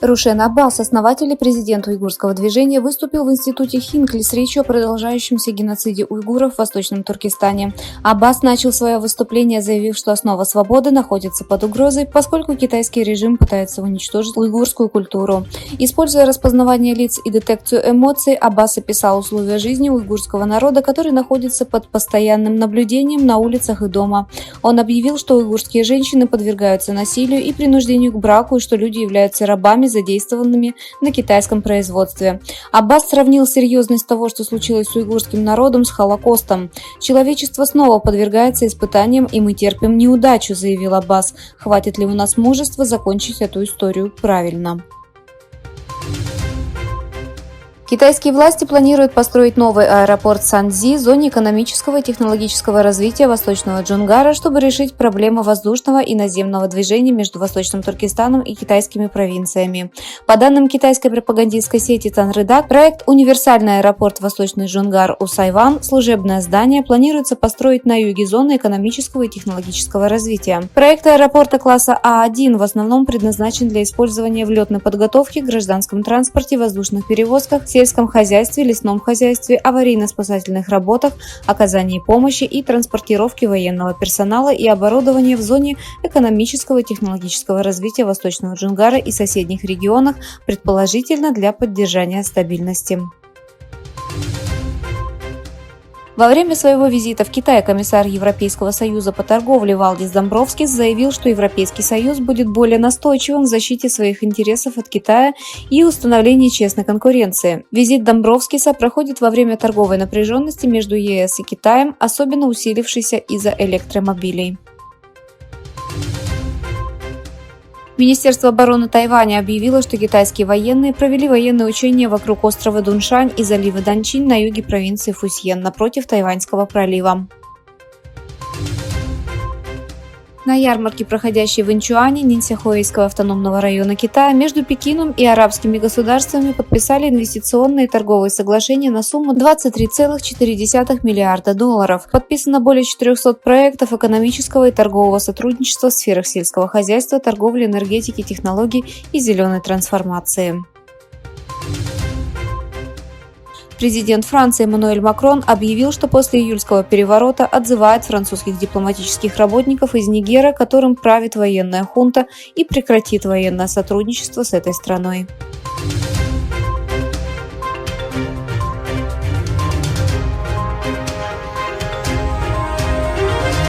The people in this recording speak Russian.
Рушен Аббас, основатель и президент уйгурского движения, выступил в институте Хинкли с речью о продолжающемся геноциде уйгуров в Восточном Туркестане. Аббас начал свое выступление, заявив, что основа свободы находится под угрозой, поскольку китайский режим пытается уничтожить уйгурскую культуру. Используя распознавание лиц и детекцию эмоций, Аббас описал условия жизни уйгурского народа, который находится под постоянным наблюдением на улицах и дома. Он объявил, что уйгурские женщины подвергаются насилию и принуждению к браку, и что люди являются рабами, задействованными на китайском производстве. Аббас сравнил серьезность того, что случилось с уйгурским народом, с Холокостом. «Человечество снова подвергается испытаниям, и мы терпим неудачу», — заявил Аббас. «Хватит ли у нас мужества закончить эту историю правильно?» Китайские власти планируют построить новый аэропорт Санцзи в зоне экономического и технологического развития Восточного Джунгара, чтобы решить проблему воздушного и наземного движения между Восточным Туркестаном и китайскими провинциями. По данным китайской пропагандистской сети Танрыдак, проект «Универсальный аэропорт Восточный Джунгар Усайван» служебное здание планируется построить на юге зоны экономического и технологического развития. Проект аэропорта класса А1 в основном предназначен для использования в летной подготовке, гражданском транспорте, воздушных перевозках, сельском хозяйстве, лесном хозяйстве, аварийно-спасательных работах, оказании помощи и транспортировке военного персонала и оборудования в зоне экономического и технологического развития Восточного Джунгара и соседних регионах, предположительно для поддержания стабильности. Во время своего визита в Китай комиссар Европейского союза по торговле Валдис Домбровскис заявил, что Европейский союз будет более настойчивым в защите своих интересов от Китая и установлении честной конкуренции. Визит Домбровскиса проходит во время торговой напряженности между ЕС и Китаем, особенно усилившейся из-за электромобилей. Министерство обороны Тайваня объявило, что китайские военные провели военные учения вокруг острова Дуншань и залива Данчин на юге провинции Фусьен напротив Тайваньского пролива. На ярмарке, проходящей в Инчуане, Нинсяхуэйского автономного района Китая, между Пекином и арабскими государствами подписали инвестиционные и торговые соглашения на сумму $23,4 миллиарда. Подписано более 400 проектов экономического и торгового сотрудничества в сферах сельского хозяйства, торговли, энергетики, технологий и зеленой трансформации. Президент Франции Эммануэль Макрон объявил, что после июльского переворота отзывает французских дипломатических работников из Нигера, которым правит военная хунта, и прекратит военное сотрудничество с этой страной.